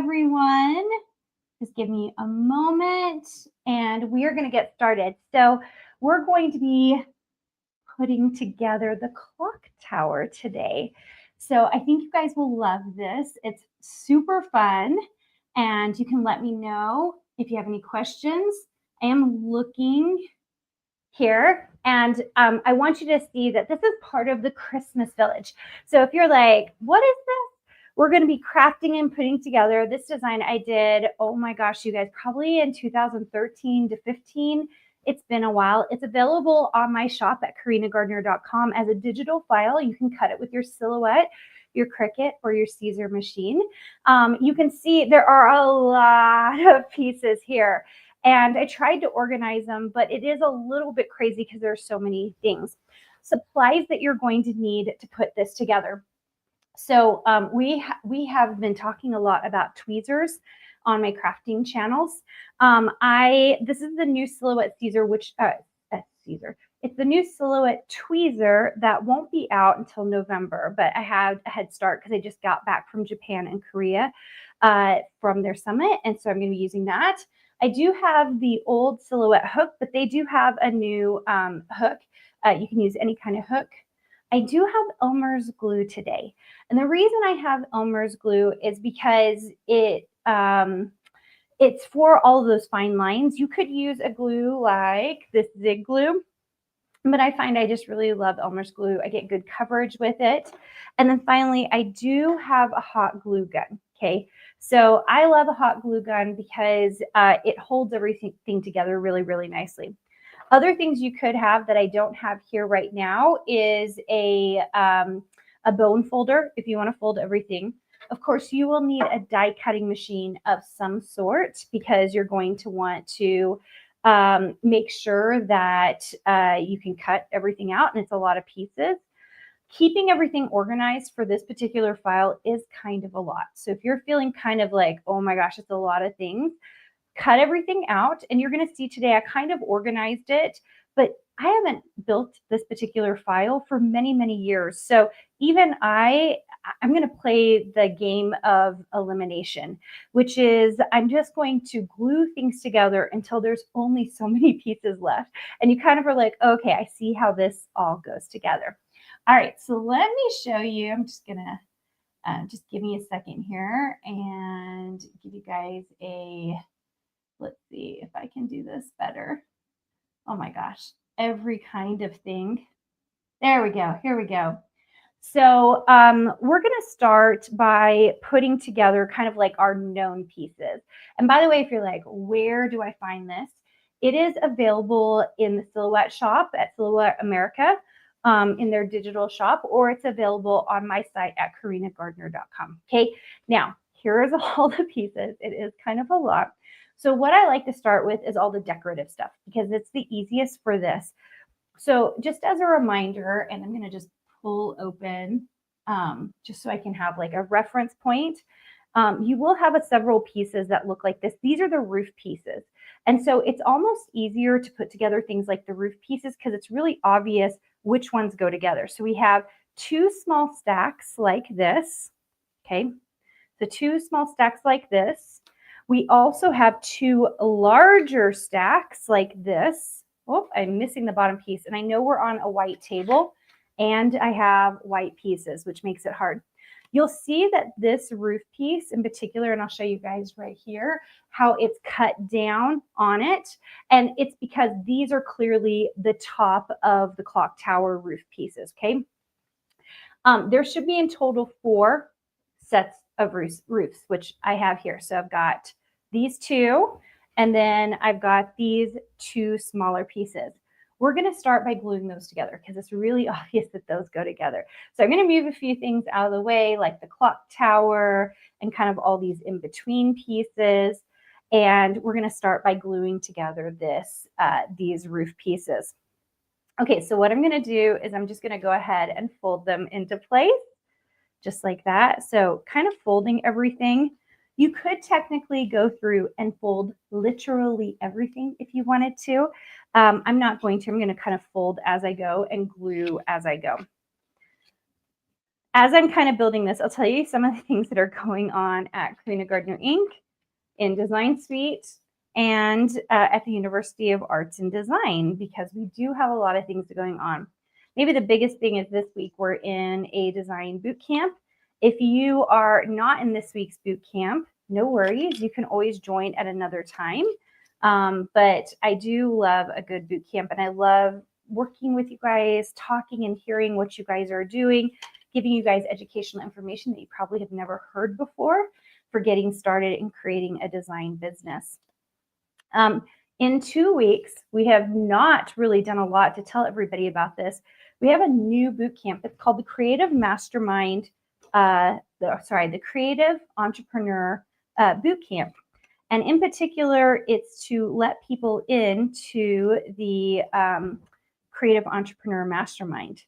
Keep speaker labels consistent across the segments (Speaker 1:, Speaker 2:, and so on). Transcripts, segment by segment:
Speaker 1: everyone. Just give me a moment and we are going to get started. So we're going to be putting together the clock tower today. So I think you guys will love this. It's super fun and you can let me know if you have any questions. I am looking here and I want you to see that this is part of the Christmas Village. So if you're like, what is this? We're going to be crafting and putting together this design I did, oh my gosh, you guys, probably in 2013 to 15. It's been a while. It's available on my shop at carinagardner.com as a digital file. You can cut it with your Silhouette, your Cricut, or your Siser machine. You can see there are a lot of pieces here. And I tried to organize them, but it is a little bit crazy because there are so many things. Supplies that you're going to need to put this together. So we have been talking a lot about tweezers on my crafting channels. This is the new Silhouette Siser, which it's the new Silhouette tweezer that won't be out until November, but I had a head start because I just got back from Japan and Korea from their summit, and so I'm going to be using that. I do have the old Silhouette hook, but they do have a new hook. You can use any kind of hook. I do have Elmer's glue today. And the reason I have Elmer's glue is because it's for all of those fine lines. You could use a glue like this Zig glue, but I find I just really love Elmer's glue. I get good coverage with it. And then finally, I do have a hot glue gun, okay? So I love a hot glue gun because it holds everything together really, really nicely. Other things you could have that I don't have here right now is a bone folder if you want to fold everything. Of course, you will need a die cutting machine of some sort because you're going to want to make sure that you can cut everything out, and it's a lot of pieces. Keeping everything organized for this particular file is kind of a lot. So if you're feeling kind of like, oh my gosh, it's a lot of things, cut everything out. And you're going to see today I kind of organized it, but I haven't built this particular file for many, many years. So even I'm going to play the game of elimination, which is I'm just going to glue things together until there's only so many pieces left. And you kind of are like, okay, I see how this all goes together. All right, so let me show you. I'm just going to just give me a second here and give you guys let's see if I can do this better. Oh my gosh, every kind of thing. There we go. Here we go. So we're going to start by putting together kind of like our known pieces. And by the way, if you're like, where do I find this? It is available in the Silhouette shop at Silhouette America in their digital shop, or it's available on my site at carinagardner.com. Okay, now here's all the pieces. It is kind of a lot. So what I like to start with is all the decorative stuff because it's the easiest for this. So just as a reminder, and I'm going to just pull open just so I can have like a reference point. You will have several pieces that look like this. These are the roof pieces. And so it's almost easier to put together things like the roof pieces because it's really obvious which ones go together. So we have two small stacks like this. Okay, so two small stacks like this. We also have two larger stacks like this. Oh, I'm missing the bottom piece. And I know we're on a white table and I have white pieces, which makes it hard. You'll see that this roof piece in particular, and I'll show you guys right here, how it's cut down on it. And it's because these are clearly the top of the clock tower roof pieces, okay? There should be in total 4 sets of roofs, which I have here. So I've got these 2, and then I've got these 2 smaller pieces. We're going to start by gluing those together because it's really obvious that those go together. So I'm going to move a few things out of the way, like the clock tower and kind of all these in-between pieces. And we're going to start by gluing together these roof pieces. Okay, so what I'm going to do is I'm just going to go ahead and fold them into place, just like that. So kind of folding everything. You could technically go through and fold literally everything if you wanted to. I'm not going to. I'm going to kind of fold as I go and glue as I go. as I'm kind of building this, I'll tell you some of the things that are going on at Carina Gardner Inc., in Design Suite, and at the University of Arts and Design, because we do have a lot of things going on. Maybe the biggest thing is this week we're in a design boot camp. If you are not in this week's boot camp, no worries. You can always join at another time. But I do love a good boot camp, and I love working with you guys, talking and hearing what you guys are doing, giving you guys educational information that you probably have never heard before for getting started in creating a design business. In 2 weeks, we have not really done a lot to tell everybody about this. We have a new boot camp. It's called the Creative Mastermind, the Creative Entrepreneur Boot Camp. And in particular, it's to let people into the Creative Entrepreneur Mastermind.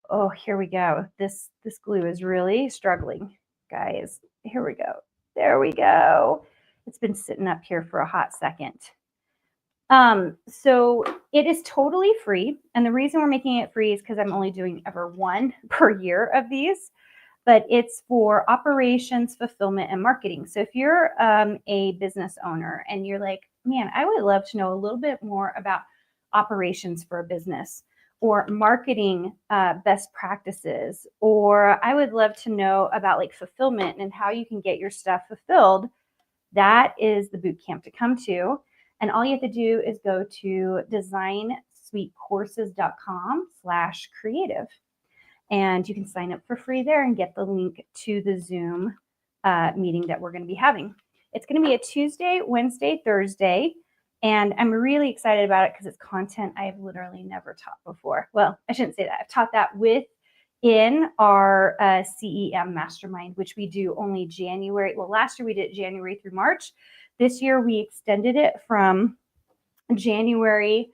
Speaker 1: Oh, here we go. This glue is really struggling, guys. Here we go. There we go. It's been sitting up here for a hot second. So it is totally free. And the reason we're making it free is because I'm only doing ever one per year of these, but it's for operations, fulfillment, and marketing. So if you're a business owner and you're like, man, I would love to know a little bit more about operations for a business, or marketing best practices, or I would love to know about like fulfillment and how you can get your stuff fulfilled, that is the boot camp to come to. And all you have to do is go to designsuitecourses.com/creative. And you can sign up for free there and get the link to the Zoom meeting that we're going to be having. It's going to be a Tuesday, Wednesday, Thursday. And I'm really excited about it because it's content I've literally never taught before. Well, I shouldn't say that. I've taught that within our CEM Mastermind, which we do only January. Well, last year we did January through March. This year we extended it from January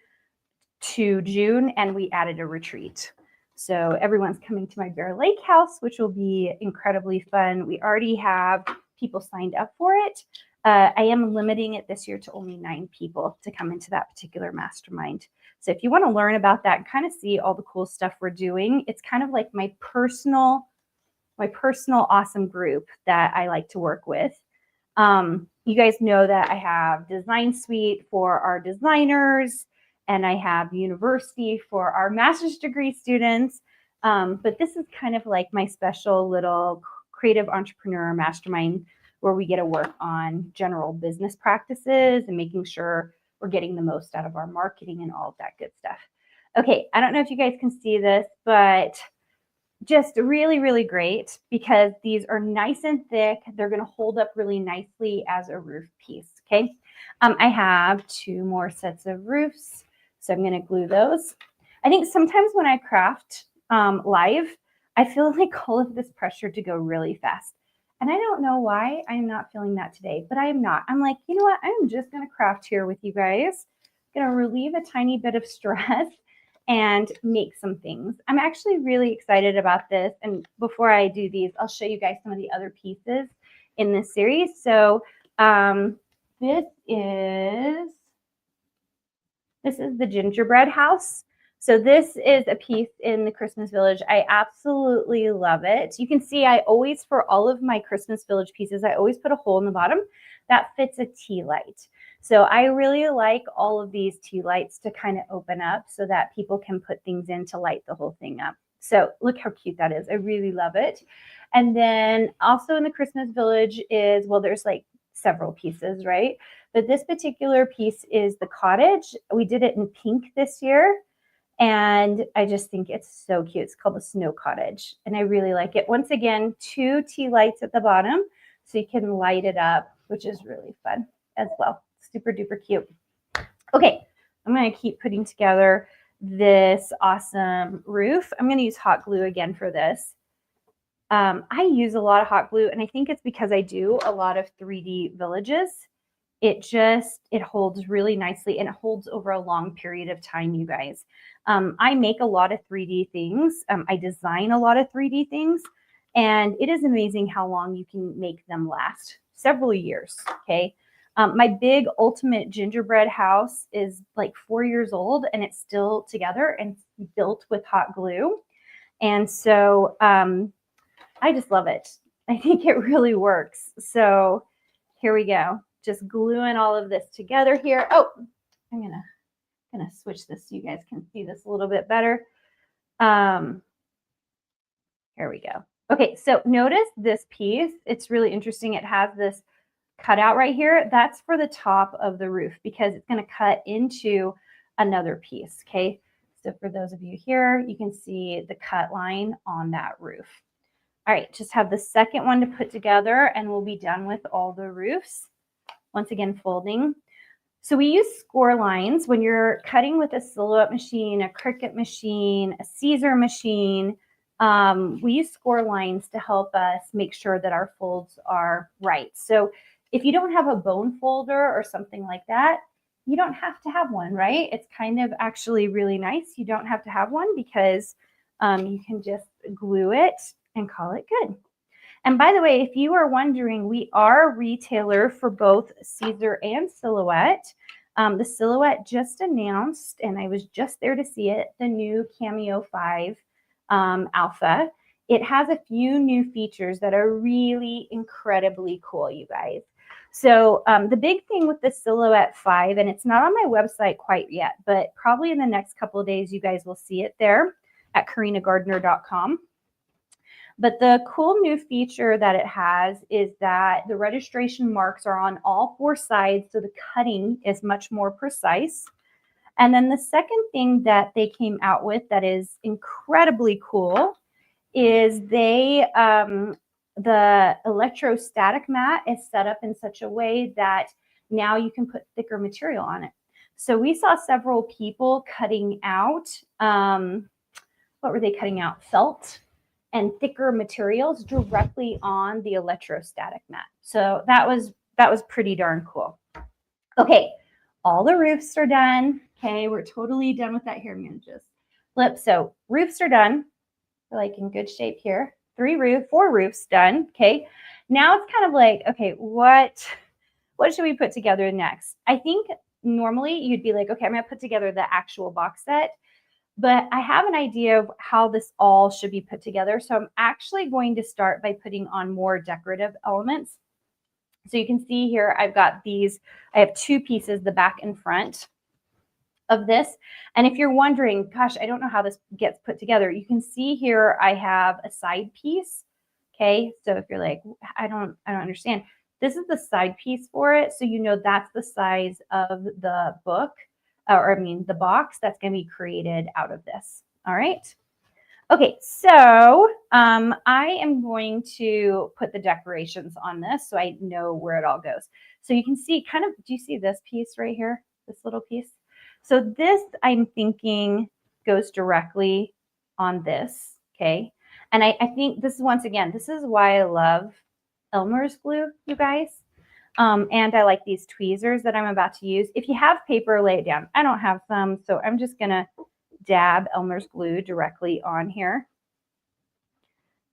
Speaker 1: to June, and we added a retreat. So everyone's coming to my Bear Lake house, which will be incredibly fun. We already have people signed up for it. I am limiting it this year to only 9 people to come into that particular mastermind. So if you want to learn about that and kind of see all the cool stuff we're doing, it's kind of like my personal awesome group that I like to work with. You guys know that I have Design Suite for our designers, and I have University for our master's degree students. But this is kind of like my special little creative entrepreneur mastermind where we get to work on general business practices and making sure we're getting the most out of our marketing and all of that good stuff. Okay, I don't know if you guys can see this, but just really, really great because these are nice and thick. They're going to hold up really nicely as a roof piece, okay? I have 2 more sets of roofs, so I'm going to glue those. I think sometimes when I craft live, I feel like all of this pressure to go really fast. And I don't know why I'm not feeling that today, but I am not. I'm like, you know what? I'm just going to craft here with you guys. I'm going to relieve a tiny bit of stress and make some things. I'm actually really excited about this. And before I do these, I'll show you guys some of the other pieces in this series. So this is the gingerbread house. So this is a piece in the Christmas Village. I absolutely love it. You can see I always, for all of my Christmas Village pieces, I always put a hole in the bottom that fits a tea light. So I really like all of these tea lights to kind of open up so that people can put things in to light the whole thing up. So look how cute that is. I really love it. And then also in the Christmas Village is, well, there's like several pieces, right? But this particular piece is the cottage. We did it in pink this year. And I just think it's so cute. It's called the Snow Cottage. And I really like it. Once again, 2 tea lights at the bottom so you can light it up, which is really fun as well. Super duper cute. Okay, I'm going to keep putting together this awesome roof. I'm going to use hot glue again for this. I use a lot of hot glue, and I think it's because I do a lot of 3D villages. It holds really nicely, and it holds over a long period of time, you guys. I make a lot of 3D things. I design a lot of 3D things, and it is amazing how long you can make them last. Several years, okay? My big ultimate gingerbread house is like 4 years old, and it's still together and built with hot glue. And so I just love it. I think it really works. So here we go. Just gluing all of this together here. Oh, I'm gonna switch this so you guys can see this a little bit better. Here we go. Okay, so notice this piece. It's really interesting. It has this cutout right here. That's for the top of the roof because it's going to cut into another piece. Okay, so for those of you here, you can see the cut line on that roof. All right, just have the second one to put together and we'll be done with all the roofs. Once again, folding. So we use score lines when you're cutting with a silhouette machine, a Cricut machine, a Siser machine. We use score lines to help us make sure that our folds are right. So if you don't have a bone folder or something like that, you don't have to have one, right? It's kind of actually really nice. You don't have to have one because you can just glue it and call it good. And by the way, if you are wondering, we are a retailer for both Siser and Silhouette. The Silhouette just announced, and I was just there to see it, the new Cameo 5 Alpha. It has a few new features that are really incredibly cool, you guys. So the big thing with the Silhouette 5, and it's not on my website quite yet, but probably in the next couple of days, you guys will see it there at carinagardner.com. But the cool new feature that it has is that the registration marks are on all four sides, so the cutting is much more precise. And then the second thing that they came out with that is incredibly cool is the electrostatic mat is set up in such a way that now you can put thicker material on it. So we saw several people cutting out, what were they cutting out? Felt and thicker materials directly on the electrostatic mat. So that was pretty darn cool. Okay, all the roofs are done. Okay, we're totally done with that here. I'm gonna just flip. So roofs are done. We're like in good shape here. 4 roofs done. Okay, now it's kind of like, okay, what should we put together next? I think normally you'd be like, okay, I'm gonna put together the actual box set. But I have an idea of how this all should be put together. So I'm actually going to start by putting on more decorative elements. So you can see here, I've got these, I have 2 pieces, the back and front of this. And if you're wondering, gosh, I don't know how this gets put together, you can see here, I have a side piece. Okay, so if you're like, I don't understand, this is the side piece for it. So you know that's the size of the book. The box that's going to be created out of this. All right. Okay, so I am going to put the decorations on this so I know where it all goes. So you can see kind of, do you see this piece right here? This little piece? So this, I'm thinking, goes directly on this, okay? And I think this is, once again, this is why I love Elmer's glue, you guys. And I like these tweezers that I'm about to use. If you have paper, lay it down. I don't have some, so I'm just gonna dab Elmer's glue directly on here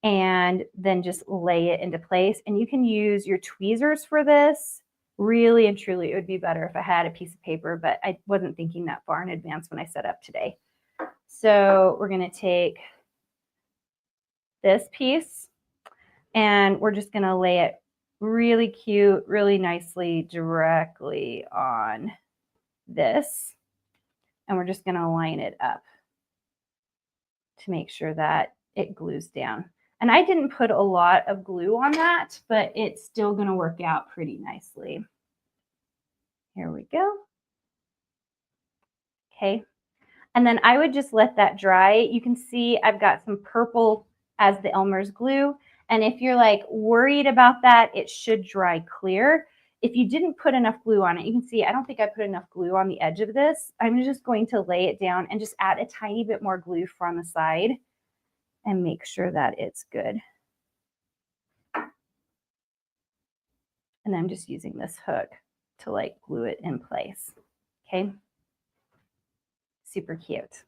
Speaker 1: and then just lay it into place. And you can use your tweezers for this. Really and truly, it would be better if I had a piece of paper, but I wasn't thinking that far in advance when I set up today. So we're gonna take this piece and we're just gonna lay it really cute, really nicely directly on this. And we're just going to line it up to make sure that it glues down. And I didn't put a lot of glue on that, but it's still going to work out pretty nicely. Here we go. Okay. And then I would just let that dry. You can see I've got some purple as the Elmer's glue. And if you're like worried about that, it should dry clear. If you didn't put enough glue on it, you can see I don't think I put enough glue on the edge of this. I'm just going to lay it down and just add a tiny bit more glue from the side and make sure that it's good. And I'm just using this hook to like glue it in place. Okay. Super cute.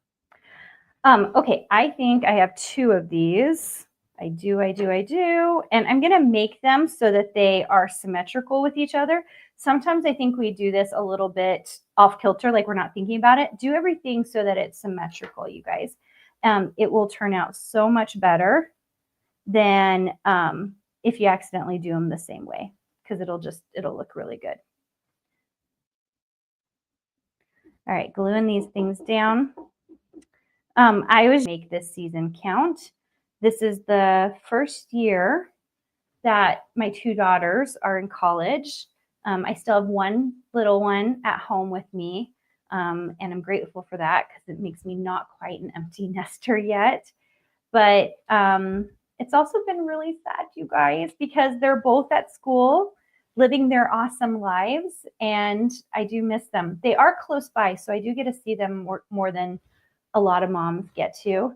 Speaker 1: Okay, I think I have 2 of these. I do. And I'm going to make them so that they are symmetrical with each other. Sometimes I think we do this a little bit off kilter, like we're not thinking about it. Do everything so that it's symmetrical, you guys. It will turn out so much better. than if you accidentally do them the same way, because it'll look really good. All right, gluing these things down. I always make this season count. This is the first year that my two daughters are in college. I still have one little one at home with me, and I'm grateful for that because it makes me not quite an empty nester yet. But it's also been really sad, you guys, because they're both at school living their awesome lives, and I do miss them. They are close by, so I do get to see them more than a lot of moms get to.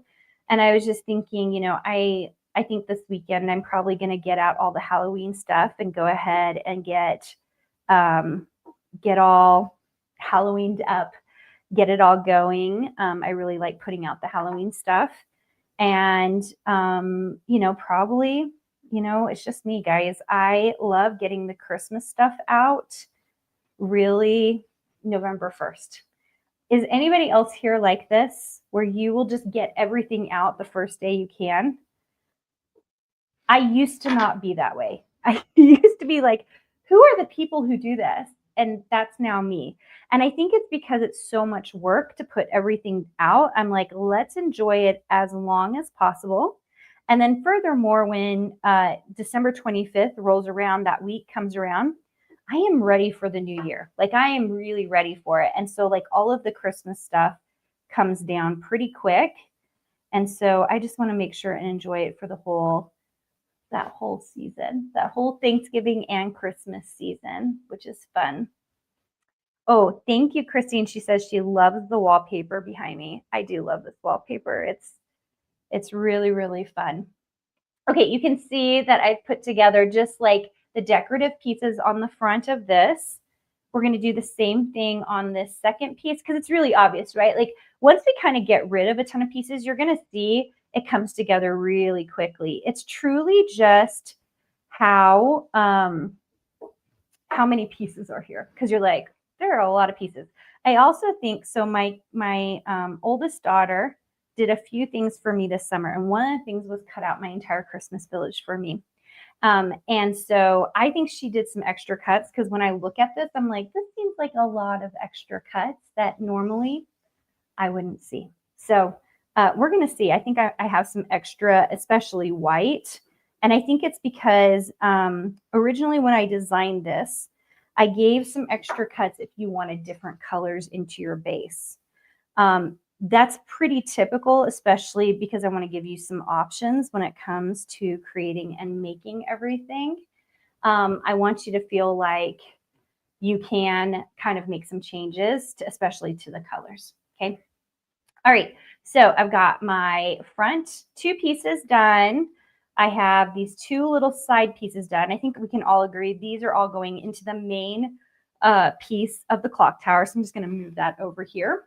Speaker 1: And I was just thinking, I think this weekend I'm probably going to get out all the Halloween stuff and go ahead and get all Halloweened up, get it all going. I really like putting out the Halloween stuff. And, probably, it's just me, guys. I love getting the Christmas stuff out really November 1st. Is anybody else here like this, where you will just get everything out the first day you can? I used to not be that way. I used to be like, who are the people who do this? And that's now me. And I think it's because it's so much work to put everything out. I'm like, let's enjoy it as long as possible. And then furthermore, when December 25th rolls around, that week comes around, I am ready for the new year. Like, I am really ready for it. And so like all of the Christmas stuff comes down pretty quick. And so I just want to make sure and enjoy it for that whole season, that whole Thanksgiving and Christmas season, which is fun. Oh, thank you, Christine. She says she loves the wallpaper behind me. I do love this wallpaper. It's really, really fun. Okay, you can see that I've put together just like the decorative pieces on the front of this. We're going to do the same thing on this second piece because it's really obvious, right? Like once we kind of get rid of a ton of pieces, you're going to see it comes together really quickly. It's truly just how many pieces are here, because you're like, there are a lot of pieces. I also think so. My oldest daughter did a few things for me this summer, and one of the things was cut out my entire Christmas village for me. And so I think she did some extra cuts, because when I look at this, I'm like, this seems like a lot of extra cuts that normally I wouldn't see. So we're going to see. I think I have some extra, especially white. And I think it's because originally when I designed this, I gave some extra cuts if you wanted different colors into your base. That's pretty typical, especially because I want to give you some options when it comes to creating and making everything. I want you to feel like you can kind of make some changes, especially to the colors. Okay. All right. So I've got my front two pieces done. I have these two little side pieces done. I think we can all agree these are all going into the main piece of the clock tower. So I'm just going to move that over here.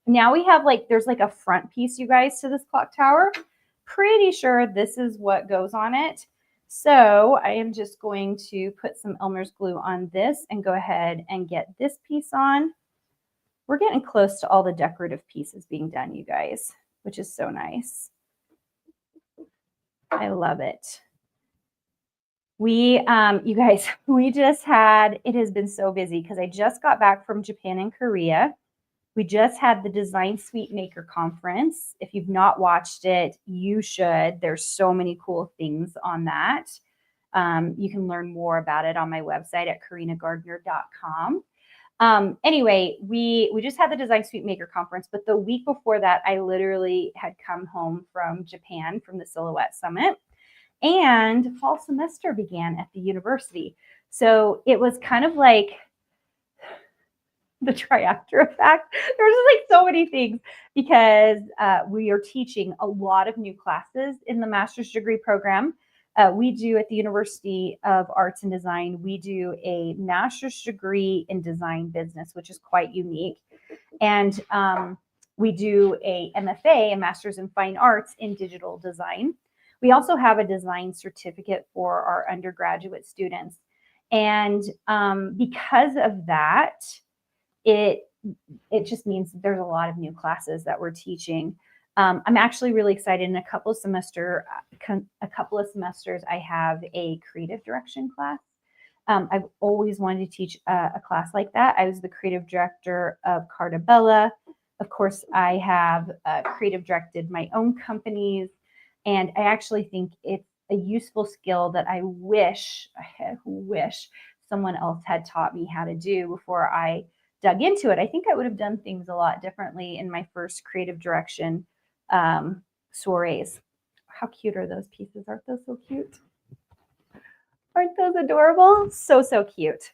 Speaker 1: Now we have there's like a front piece, you guys, to this clock tower. Pretty sure this is what goes on it. So I am just going to put some Elmer's glue on this and go ahead and get this piece on. We're getting close to all the decorative pieces being done, you guys, which is so nice. I love it. You guys, it has been so busy because I just got back from Japan and Korea. We just had the Design Suite Maker Conference. If you've not watched it, you should. There's so many cool things on that. You can learn more about it on my website at carinagardner.com. Anyway, we just had the Design Suite Maker Conference, but the week before that, I literally had come home from Japan from the Silhouette Summit, and fall semester began at the university. So it was kind of like the triactor effect. There's just so many things because we are teaching a lot of new classes in the master's degree program. We do at the University of Arts and Design, we do a master's degree in design business, which is quite unique. And we do a MFA, a master's in fine arts in digital design. We also have a design certificate for our undergraduate students. And because of that, it just means there's a lot of new classes that we're teaching. I'm actually really excited. In a couple of semesters, I have a creative direction class. I've always wanted to teach a class like that. I was the creative director of Carta Bella. Of course, I have creative directed my own companies, and I actually think it's a useful skill that I wish someone else had taught me how to do before I dug into it. I think I would have done things a lot differently in my first creative direction soirees. How cute are those pieces? Aren't those so cute? Aren't those adorable? So, so cute.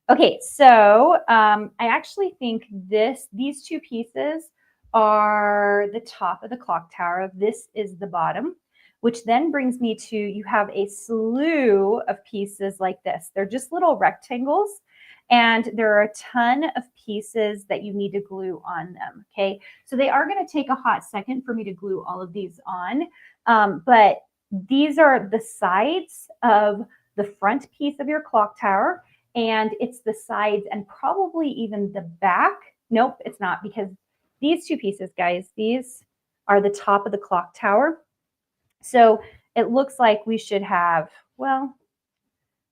Speaker 1: Okay, so I actually think these two pieces are the top of the clock tower. This is the bottom, which then brings me to, you have a slew of pieces like this. They're just little rectangles, and there are a ton of pieces that you need to glue on them, okay? So they are gonna take a hot second for me to glue all of these on, but these are the sides of the front piece of your clock tower, and it's the sides and probably even the back. Nope, it's not, because these two pieces, guys, these are the top of the clock tower. So it looks like we should have, well,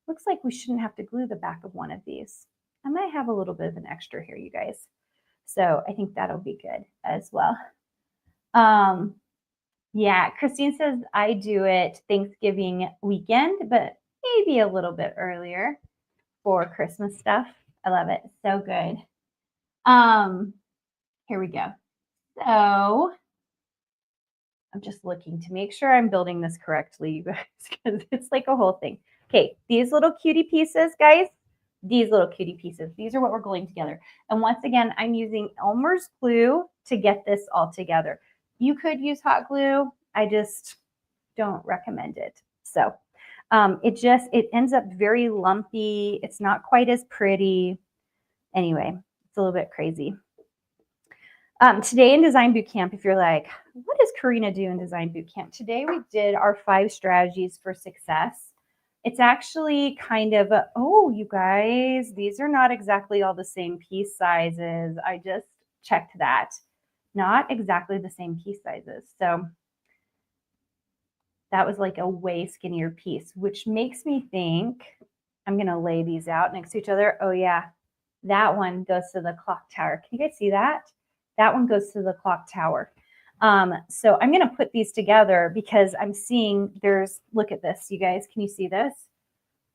Speaker 1: looks like we shouldn't have to glue the back of one of these. I might have a little bit of an extra here, you guys. So I think that'll be good as well. Yeah, Christine says I do it Thanksgiving weekend, but maybe a little bit earlier for Christmas stuff. I love it. So good. Here we go. So I'm just looking to make sure I'm building this correctly, you guys, because it's like a whole thing. Okay, these little cutie pieces, guys, these little cutie pieces, these are what we're gluing together. And once again, I'm using Elmer's glue to get this all together. You could use hot glue. I just don't recommend it. So it ends up very lumpy. It's not quite as pretty. Anyway, it's a little bit crazy. Today in Design Bootcamp, if you're like, what does Carina do in Design Bootcamp? Today we did our 5 strategies for success. It's actually kind of oh, you guys, these are not exactly all the same piece sizes. I just checked that. Not exactly the same piece sizes. So that was like a way skinnier piece, which makes me think, I'm going to lay these out next to each other. Oh yeah, that one goes to the clock tower. Can you guys see that? That one goes to the clock tower. So I'm going to put these together because I'm seeing look at this, you guys. Can you see this?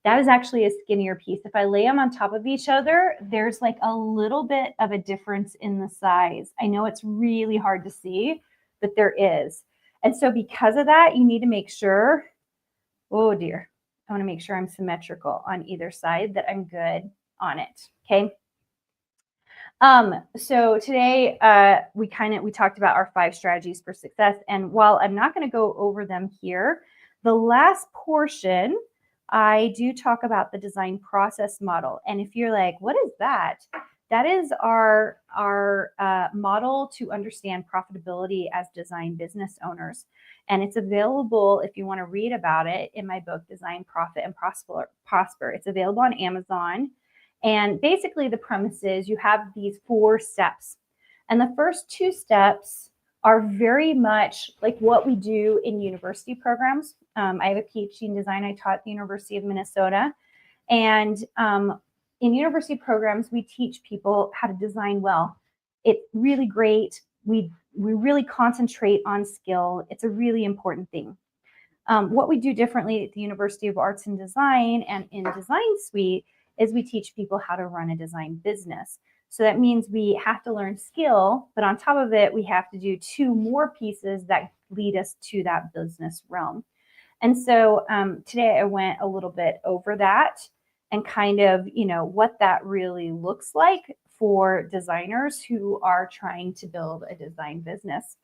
Speaker 1: That is actually a skinnier piece. If I lay them on top of each other, there's like a little bit of a difference in the size. I know it's really hard to see, but there is. And so because of that, you need to make sure, oh dear, I want to make sure I'm symmetrical on either side, that I'm good on it, okay? So today we talked about our 5 strategies for success. And while I'm not going to go over them here, the last portion, I do talk about the design process model. And if you're like, what is that? That is our model to understand profitability as design business owners. And it's available, if you want to read about it, in my book, Design, Profit, and Prosper. It's available on Amazon. And basically the premise is you have these 4 steps. And the first 2 steps are very much like what we do in university programs. I have a PhD in design. I taught at the University of Minnesota. And in university programs, we teach people how to design well. It's really great. We really concentrate on skill. It's a really important thing. What we do differently at the University of Arts and Design and in Design Suite is we teach people how to run a design business. So that means we have to learn skill, but on top of it, we have to do 2 more pieces that lead us to that business realm. And so today I went a little bit over that and kind of, what that really looks like for designers who are trying to build a design business.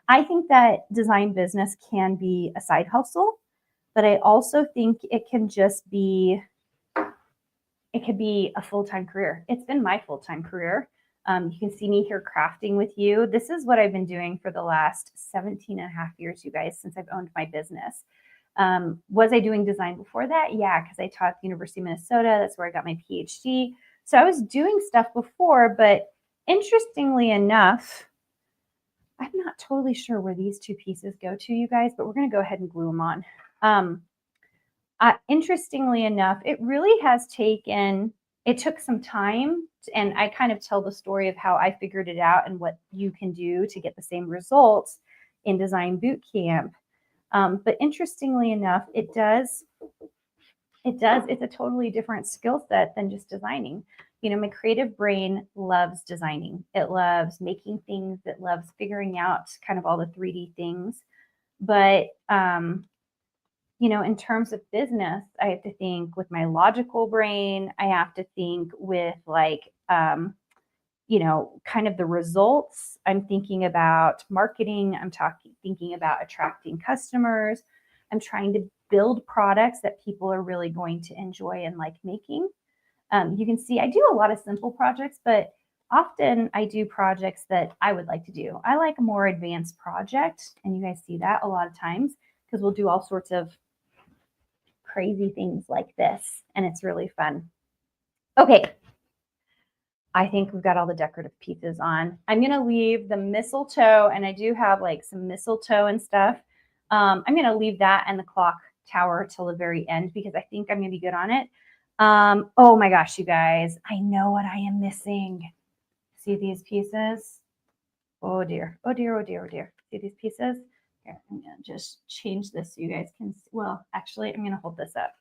Speaker 1: I think that design business can be a side hustle, but I also think it can just be, it could be a full-time career. It's been my full-time career. You can see me here crafting with you. This is what I've been doing for the last 17 and a half years, you guys, since I've owned my business. Was I doing design before that? Yeah, because I taught at the University of Minnesota. That's where I got my PhD. So I was doing stuff before, but interestingly enough, I'm not totally sure where these two pieces go to, you guys, but we're going to go ahead and glue them on. Interestingly enough, it really has taken, it took some time, and I kind of tell the story of how I figured it out and what you can do to get the same results in design boot camp. But interestingly enough, it's a totally different skill set than just designing. You know, my creative brain loves designing. It loves making things. It loves figuring out kind of all the 3D things. But, you know, in terms of business, I have to think with my logical brain. I have to think with like, you know, kind of the results. I'm thinking about marketing. Thinking about attracting customers. I'm trying to build products that people are really going to enjoy and like making. You can see I do a lot of simple projects, but often I do projects that I would like to do. I like a more advanced project, and you guys see that a lot of times because we'll do all sorts of crazy things like this, and it's really fun. Okay, I think we've got all the decorative pieces on. I'm going to leave the mistletoe, and I do have like some mistletoe and stuff. I'm going to leave that and the clock tower till the very end because I think I'm going to be good on it. Oh my gosh, you guys, I know what I am missing. See these pieces? Oh dear, oh dear, oh dear, oh dear. See these pieces? Here, I'm going to just change this so you guys can see. Well, actually, I'm going to hold this up.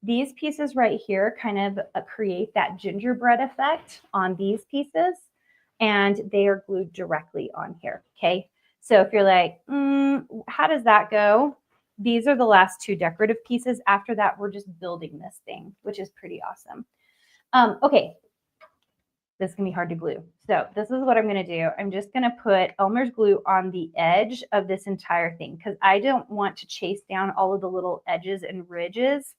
Speaker 1: These pieces right here kind of create that gingerbread effect on these pieces, and they are glued directly on here, okay? So if you're like, how does that go? These are the last two decorative pieces. After that, we're just building this thing, which is pretty awesome. Okay, this can be hard to glue. So this is what I'm going to do. I'm just going to put Elmer's glue on the edge of this entire thing because I don't want to chase down all of the little edges and ridges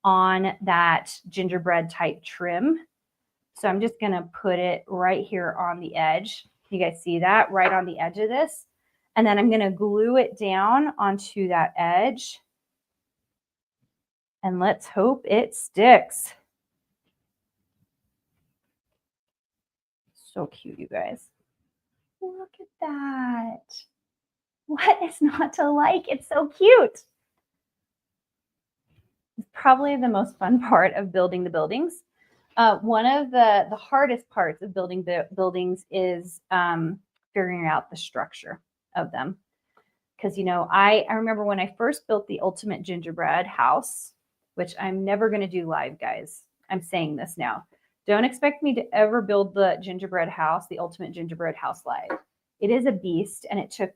Speaker 1: on that gingerbread type trim. So I'm just going to put it right here on the edge. You guys see that? Right on the edge of this. And then I'm going to glue it down onto that edge. And let's hope it sticks. So cute, you guys. Look at that. What is not to like? It's so cute. It's probably the most fun part of building the buildings. One of the hardest parts of building buildings is figuring out the structure of them. Because, you know, I remember when I first built the ultimate gingerbread house, which I'm never going to do live, guys. I'm saying this now. Don't expect me to ever build the gingerbread house, the ultimate gingerbread house live. It is a beast, and it took,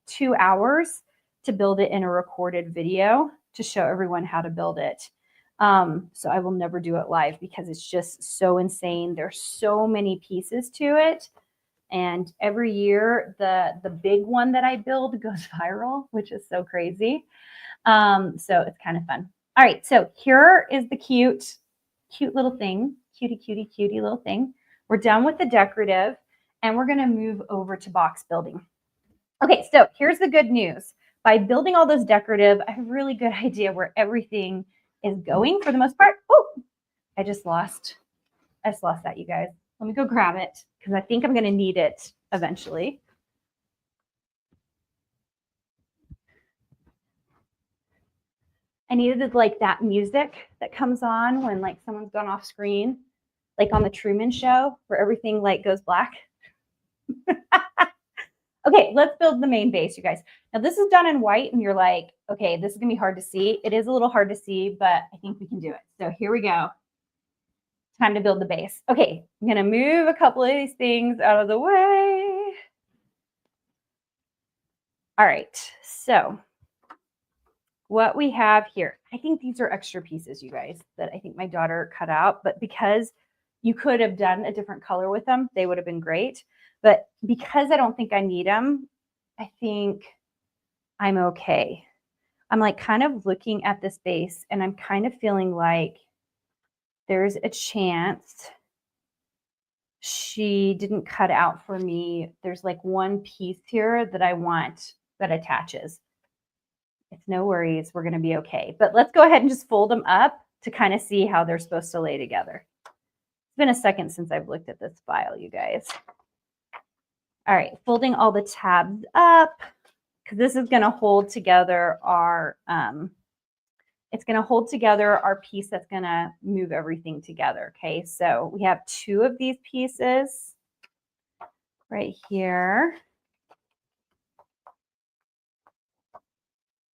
Speaker 1: 2 hours to build it in a recorded video to show everyone how to build it. So I will never do it live because it's just so insane. There's so many pieces to it. And every year, the big one that I build goes viral, which is so crazy. So it's kind of fun. All right, so here is the cute little thing. Cutie little thing. We're done with the decorative, and we're going to move over to box building. Okay, so here's the good news. By building all those decorative, I have a really good idea where everything is going for the most part. Oh, I just lost that, you guys. Let me go grab it because I think I'm going to need it eventually. I needed like that music that comes on when like someone's gone off screen, like on the Truman Show where everything like goes black. Okay, let's build the main base, you guys. Now this is done in white and you're like, okay, this is gonna be hard to see. It is a little hard to see, but I think we can do it. So here we go. Time to build the base. Okay, I'm gonna move a couple of these things out of the way. All right, so what we have here, I think these are extra pieces, you guys, that I think my daughter cut out, but because you could have done a different color with them, they would have been great. But because I don't think I need them, I think I'm okay. I'm like kind of looking at this base and I'm kind of feeling like there's a chance she didn't cut out for me. There's like one piece here that I want that attaches. It's no worries. We're going to be okay. But let's go ahead and just fold them up to kind of see how they're supposed to lay together. It's been a second since I've looked at this file, you guys. All right, folding all the tabs up because this is going to hold together our, it's going to hold together our piece that's going to move everything together. Okay, so we have 2 of these pieces right here.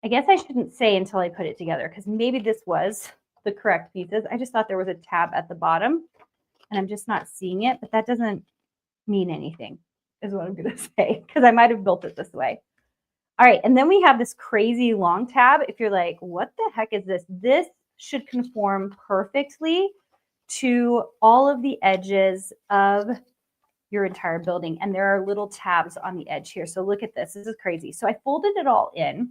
Speaker 1: I guess I shouldn't say until I put it together because maybe this was the correct pieces. I just thought there was a tab at the bottom and I'm just not seeing it, but that doesn't mean anything is what I'm going to say because I might have built it this way. All right, and then we have this crazy long tab. If you're like, what the heck is this? This should conform perfectly to all of the edges of your entire building. And there are little tabs on the edge here. So look at this. This is crazy. So I folded it all in.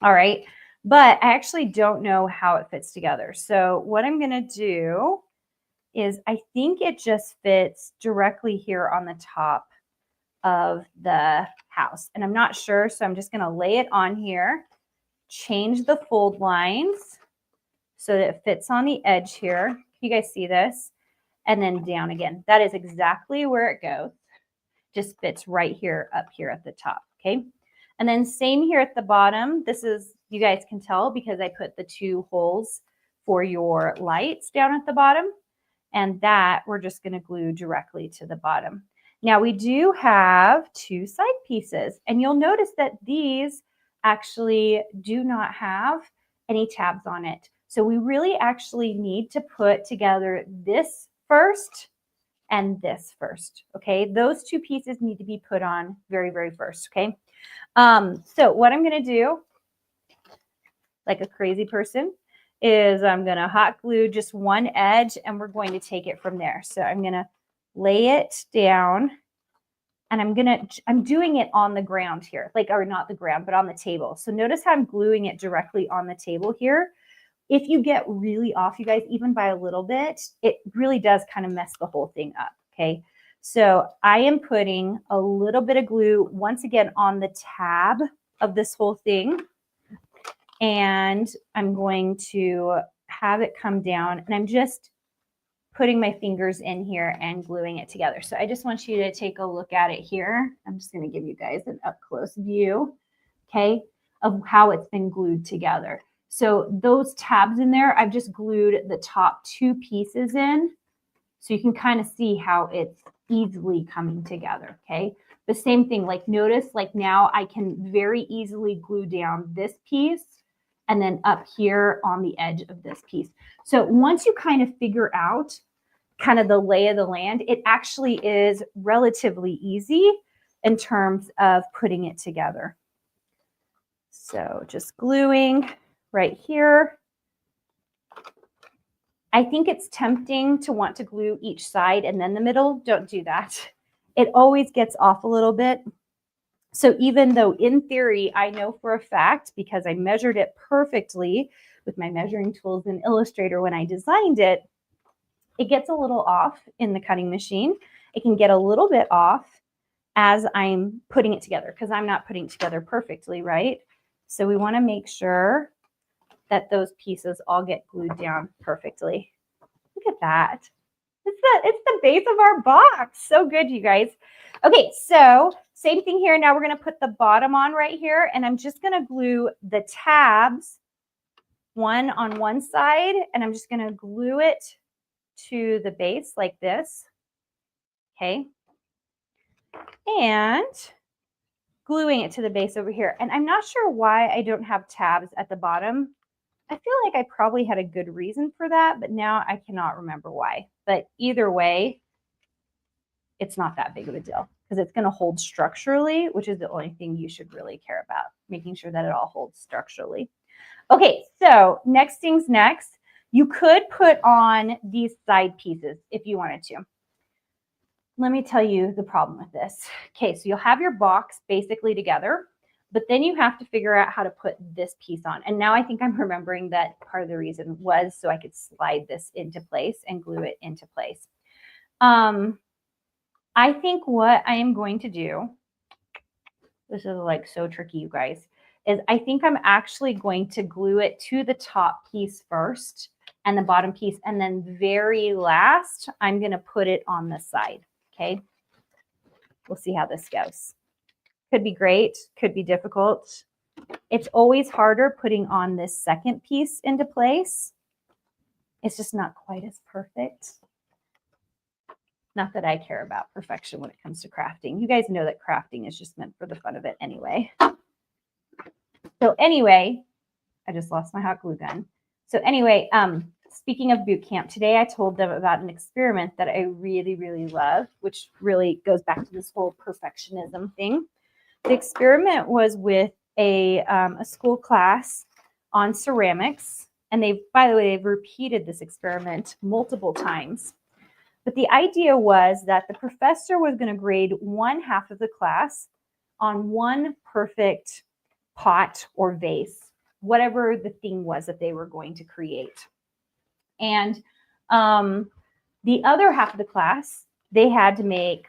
Speaker 1: All right, but I actually don't know how it fits together. So what I'm going to do is I think it just fits directly here on the top of the house. And I'm not sure, so I'm just going to lay it on here, change the fold lines so that it fits on the edge here. Can you guys see this? And then down again. That is exactly where it goes. Just fits right here, up here at the top, okay? And then same here at the bottom. This is, you guys can tell because I put the 2 holes for your lights down at the bottom. And that we're just going to glue directly to the bottom. Now we do have 2 side pieces, and you'll notice that these actually do not have any tabs on it. So we really actually need to put together this first and this first, okay? Those 2 pieces need to be put on very, very first, okay? So what I'm going to do, like a crazy person, is I'm going to hot glue just one edge and we're going to take it from there. So I'm going to lay it down and I'm doing it on the ground here, like, or not the ground, but on the table. So notice how I'm gluing it directly on the table here. If you get really off, you guys, even by a little bit, it really does kind of mess the whole thing up. Okay. So I am putting a little bit of glue once again on the tab of this whole thing. And I'm going to have it come down and I'm just putting my fingers in here and gluing it together. So I just want you to take a look at it here. I'm just going to give you guys an up close view, okay, of how it's been glued together. So those tabs in there, I've just glued the top 2 pieces in so you can kind of see how it's easily coming together, okay? The same thing, like notice, like now I can very easily glue down this piece and then up here on the edge of this piece. So once you kind of figure out kind of the lay of the land, it actually is relatively easy in terms of putting it together. So just gluing right here. I think it's tempting to want to glue each side and then the middle. Don't do that. It always gets off a little bit. So even though in theory, I know for a fact, because I measured it perfectly with my measuring tools in Illustrator when I designed it, it gets a little off in the cutting machine. It can get a little bit off as I'm putting it together because I'm not putting it together perfectly, right? So we want to make sure that those pieces all get glued down perfectly. Look at that. It's the base of our box. So good, you guys. Okay, so same thing here. Now we're going to put the bottom on right here, and I'm just going to glue the tabs one on one side, and I'm just going to glue it to the base like this. Okay. And gluing it to the base over here. And I'm not sure why I don't have tabs at the bottom. I feel like I probably had a good reason for that, but now I cannot remember why. But either way, it's not that big of a deal because it's going to hold structurally, which is the only thing you should really care about, making sure that it all holds structurally. Okay, so next things next, you could put on these side pieces if you wanted to. Let me tell you the problem with this. Okay, so you'll have your box basically together, but then you have to figure out how to put this piece on. And now I think I'm remembering that part of the reason was so I could slide this into place and glue it into place. I think what I am going to do, this is like so tricky, you guys, is I think I'm actually going to glue it to the top piece first and the bottom piece. And then very last, I'm going to put it on the side. Okay. We'll see how this goes. Could be great, could be difficult. It's always harder putting on this second piece into place. It's just not quite as perfect. Not that I care about perfection when it comes to crafting. You guys know that crafting is just meant for the fun of it anyway. So anyway, I just lost my hot glue gun. So anyway, speaking of boot camp, today I told them about an experiment that I really, really love, which really goes back to this whole perfectionism thing. The experiment was with a school class on ceramics. And by the way, they've repeated this experiment multiple times. But the idea was that the professor was going to grade one half of the class on one perfect pot or vase, whatever the thing was that they were going to create. And the other half of the class, they had to make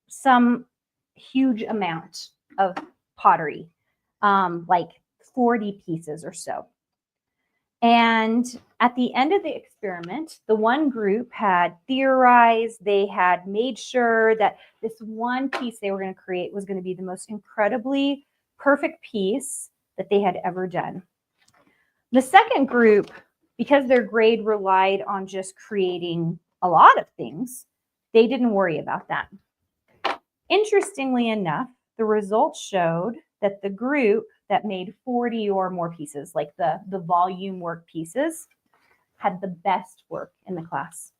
Speaker 1: some huge amount of pottery, like 40 pieces or so. And at the end of the experiment, the one group had theorized, they had made sure that this one piece they were going to create was going to be the most incredibly perfect piece that they had ever done. The second group, because their grade relied on just creating a lot of things, they didn't worry about that. Interestingly enough, the results showed that the group that made 40 or more pieces, like the volume work pieces, had the best work in the class,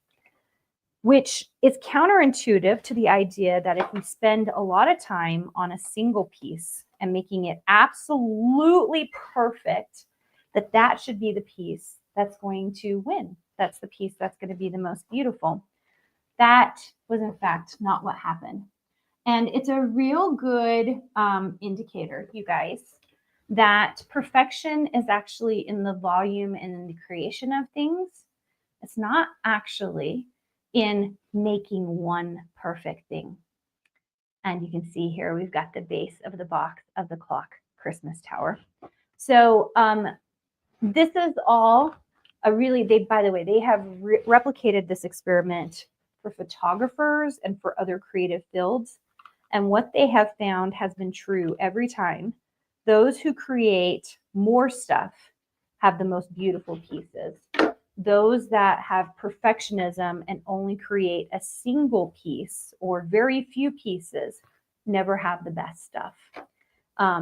Speaker 1: which is counterintuitive to the idea that if we spend a lot of time on a single piece and making it absolutely perfect, that should be the piece that's going to win. That's the piece that's going to be the most beautiful. That was, in fact, not what happened. And it's a real good indicator, you guys, that perfection is actually in the volume and in the creation of things. It's not actually in making one perfect thing. And you can see here, we've got the base of the box of the clock Christmas tower. So this is all a really, by the way, they have replicated this experiment for photographers and for other creative fields. And what they have found has been true every time. Those who create more stuff have the most beautiful pieces. Those that have perfectionism and only create a single piece or very few pieces never have the best stuff.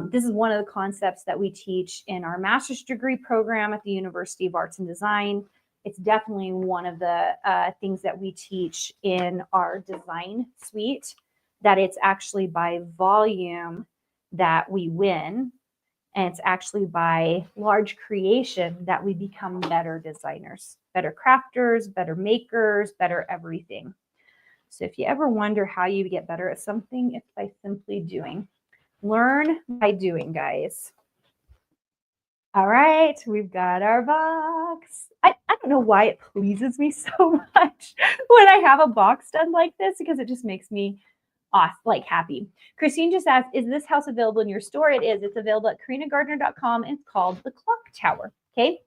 Speaker 1: This is one of the concepts that we teach in our master's degree program at the University of Arts and Design. It's definitely one of the things that we teach in our design suite, that it's actually by volume that we win. And it's actually by large creation that we become better designers, better crafters, better makers, better everything. So if you ever wonder how you get better at something, it's by simply doing. Learn by doing, guys. All right, we've got our box. I don't know why it pleases me so much when I have a box done like this, because it just makes me like happy. Christine just asked, is this house available in your store? It is. It's available at carinagardner.com and it's called the Clock Tower. Okay.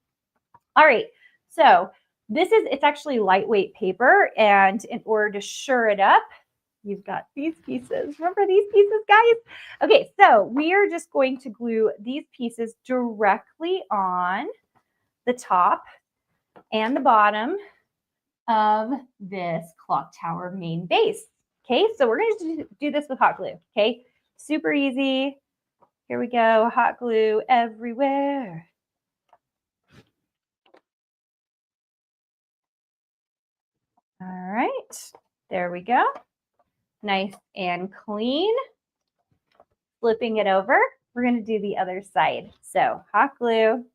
Speaker 1: All right. So it's actually lightweight paper. And in order to sure it up, you've got these pieces. Remember these pieces, guys? Okay. So we are just going to glue these pieces directly on the top and the bottom of this clock tower main base. Okay, so we're going to do this with hot glue. Okay, super easy. Here we go, hot glue everywhere. All right, there we go. Nice and clean. Flipping it over. We're going to do the other side. So hot glue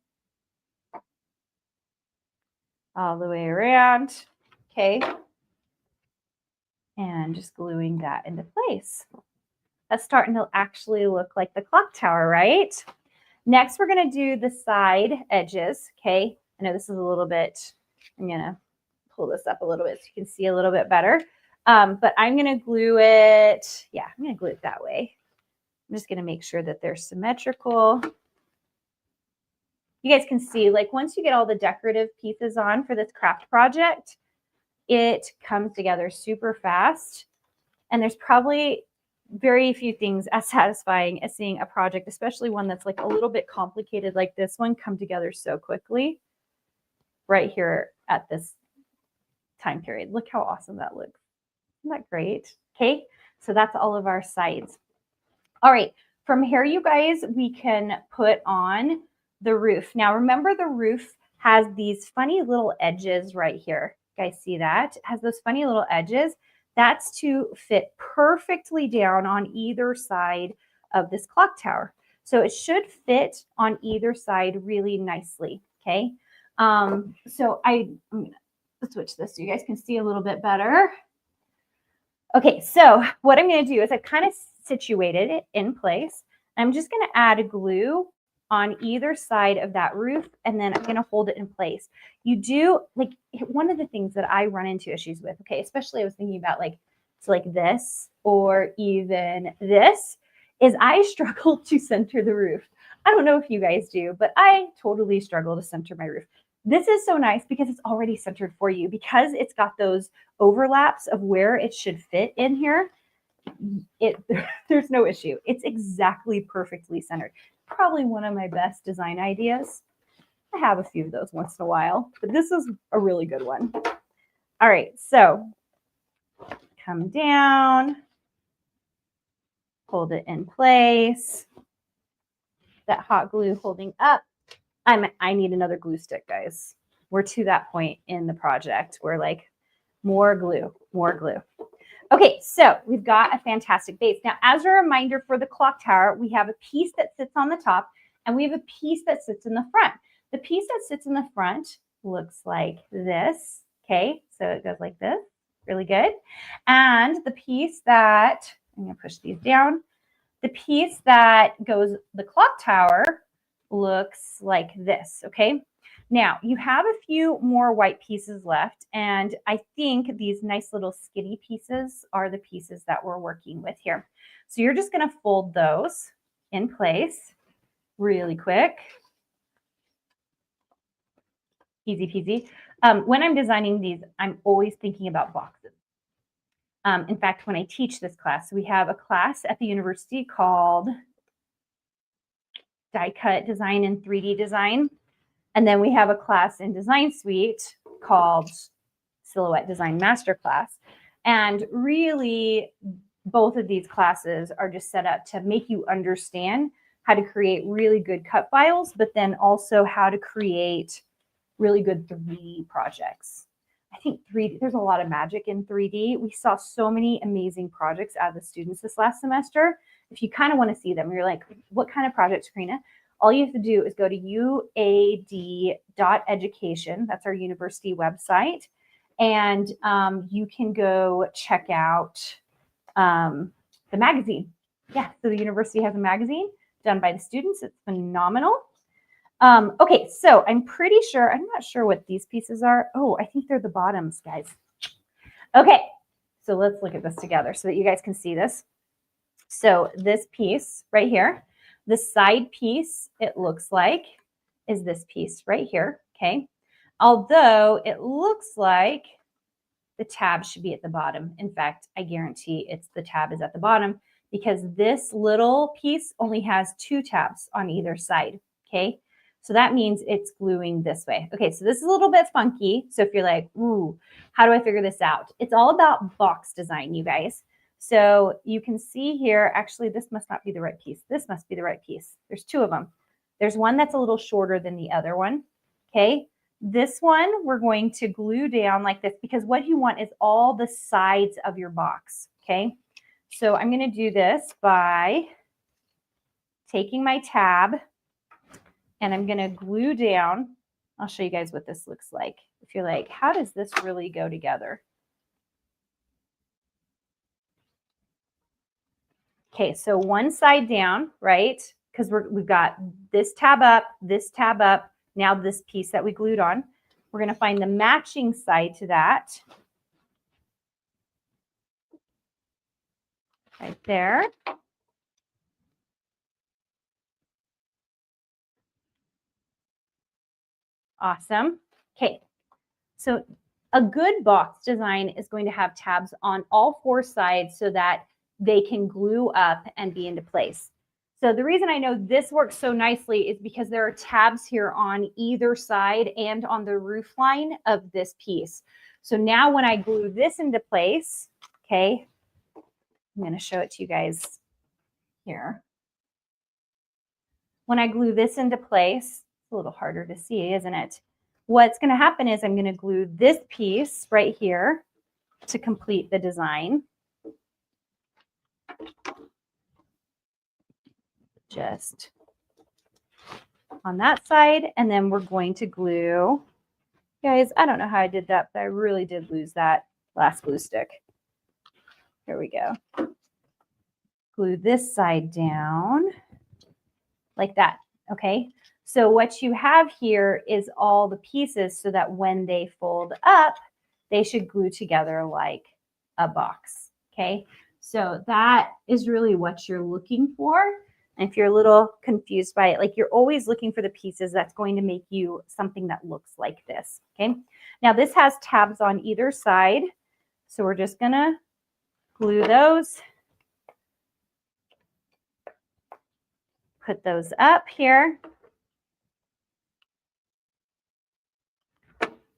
Speaker 1: all the way around. Okay. And just gluing that into place. That's starting to actually look like the clock tower, right? Next, we're going to do the side edges, okay? I know this is a little bit, I'm going to pull this up a little bit so you can see a little bit better. But I'm going to glue it, yeah, I'm going to glue it that way. I'm just going to make sure that they're symmetrical. You guys can see, like, once you get all the decorative pieces on for this craft project, it comes together super fast. And there's probably very few things as satisfying as seeing a project, especially one that's like a little bit complicated like this one, come together so quickly right here at this time period. Look how awesome that looks. Isn't that great? Okay, so that's all of our sides. All right, from here, you guys, we can put on the roof. Now, remember the roof has these funny little edges right here. You guys see that? It has those funny little edges. That's to fit perfectly down on either side of this clock tower. So it should fit on either side really nicely, okay? So I'm gonna switch this so you guys can see a little bit better. Okay, so what I'm gonna do is I've kind of situated it in place. I'm just gonna add glue on either side of that roof, and then I'm gonna hold it in place. You do, like, one of the things that I run into issues with, okay, especially I was thinking about like, so like this or even this, is I struggle to center the roof. I don't know if you guys do, but I totally struggle to center my roof. This is so nice because it's already centered for you, because it's got those overlaps of where it should fit in here. There's no issue. It's exactly perfectly centered. Probably one of my best design ideas. I have a few of those once in a while, but this is a really good one. All right, so come down, hold it in place. That hot glue holding up. I need another glue stick, guys. We're to that point in the project. We're like, more glue, more glue. Okay, so we've got a fantastic base. Now, as a reminder for the clock tower, we have a piece that sits on the top and we have a piece that sits in the front. The piece that sits in the front looks like this, okay? So it goes like this, really good. And the piece that, I'm gonna push these down, the piece that goes the clock tower looks like this, okay? Now, you have a few more white pieces left, and I think these nice little skinny pieces are the pieces that we're working with here. So you're just gonna fold those in place really quick. Easy peasy. When I'm designing these, I'm always thinking about boxes. In fact, when I teach this class, we have a class at the university called Die Cut Design and 3D Design. And then we have a class in Design Suite called Silhouette Design Masterclass. And really, both of these classes are just set up to make you understand how to create really good cut files, but then also how to create really good 3D projects. I think 3D, there's a lot of magic in 3D. We saw so many amazing projects out of the students this last semester. If you kind of want to see them, you're like, what kind of projects, Carina? All you have to do is go to uad.education. That's our university website. And you can go check out the magazine. Yeah, so the university has a magazine done by the students. It's phenomenal. Okay, so I'm pretty sure, I'm not sure what these pieces are. Oh, I think they're the bottoms, guys. Okay, so let's look at this together so that you guys can see this. So this piece right here, the side piece, it looks like, is this piece right here, okay? Although it looks like the tab should be at the bottom. In fact, I guarantee the tab is at the bottom because this little piece only has 2 tabs on either side, okay? So that means it's gluing this way. Okay, so this is a little bit funky. So if you're like, ooh, how do I figure this out? It's all about box design, you guys. So you can see here, actually, this must not be the right piece. This must be the right piece. There's 2 of them. There's one that's a little shorter than the other one, okay? This one, we're going to glue down like this because what you want is all the sides of your box, okay? So I'm gonna do this by taking my tab and I'm gonna glue down. I'll show you guys what this looks like. If you're like, how does this really go together? Okay, so one side down, right? Because we've got this tab up, now this piece that we glued on. We're gonna find the matching side to that. Right there. Awesome. Okay, so a good box design is going to have tabs on all 4 sides so that they can glue up and be into place. So the reason I know this works so nicely is because there are tabs here on either side and on the roof line of this piece. So now when I glue this into place, okay, I'm going to show it to you guys here. When I glue this into place, it's a little harder to see, isn't it? What's going to happen is I'm going to glue this piece right here to complete the design. Just on that side, and then we're going to glue, guys, I don't know how I did that, but I really did lose that last glue stick. Here we go. Glue this side down like that, okay? So what you have here is all the pieces so that when they fold up, they should glue together like a box, okay? So that is really what you're looking for. And if you're a little confused by it, like you're always looking for the pieces that's going to make you something that looks like this, okay? Now this has tabs on either side. So we're just gonna glue those. Put those up here.